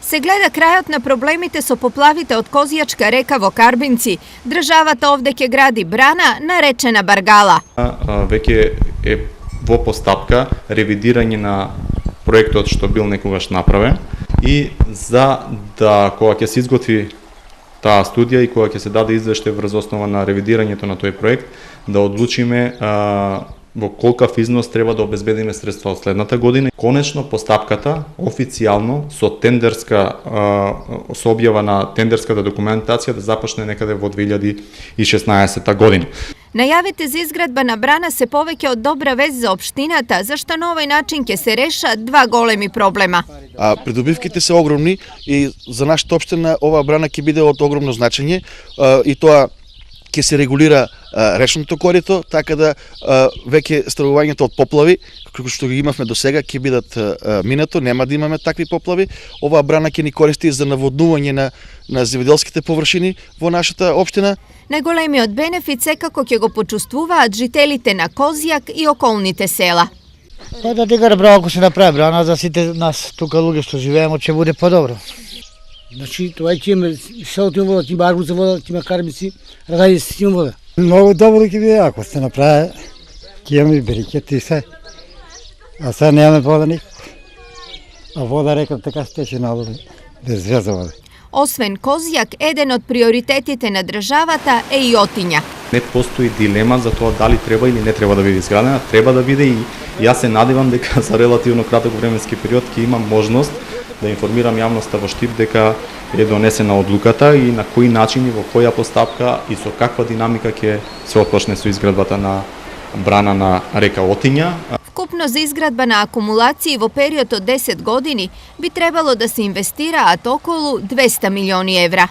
се гледа крајот на проблемите со поплавите од Козијачка река во Карбинци, државата овде ќе гради брана наречена Баргала. Веќе е во постапка ревидирање на проектот што бил некогаш направен и за да кога ќе се изготви таа студија и кога ќе се даде извештај врз основа на ревидирањето на тој проект, да одлучиме во колкав износ треба да обезбедиме средства од следната година. Конечно постапката официјално со објава на тендерската документација да започне некаде во 2016 година. Најавите за изградба на брана се повеќе од добра вест за општината, зашто на овој начин ќе се решат два големи проблема. Придобивките се огромни и за нашата општина оваа брана ќе биде од огромно значење и тоа ќе се регулира речното корито, така да веќе страдувањето од поплави, како што ги имавме до сега, ќе бидат минато, нема да имаме такви поплави. Оваа брана ќе ни користи за наводнување на земјоделските површини во нашата општина. Најголемиот бенефит секако ќе го почувствуваат жителите на Козијак и околните села. Да дека браво ако се направи брана за сите нас тука луѓе што живееме, ќе буде подобро. Значи, тоа ќе имаме селото вода, ќе има Арбуза вода, ќе има Карбинци, Радаји си има вода. Многу добро ќе биде ако се направи, ќе имаме брикети и се. А сега немаме вода никако. А вода река така стече надолу, без веза вода. Освен Козијак, еден од приоритетите на државата е и Отиња. Не постои дилема за тоа дали треба или не треба да биде изградена, треба да биде и јас се надевам дека за релативно краток временски период ќе имам можност да информирам јавноста во Штип дека е донесена одлуката и на кои начини, во која постапка и со каква динамика ќе се отпочне со изградбата на брана на река Отиња. Вкупно за изградба на акумулации во период од 10 години би требало да се инвестираат околу 200 милиони евра.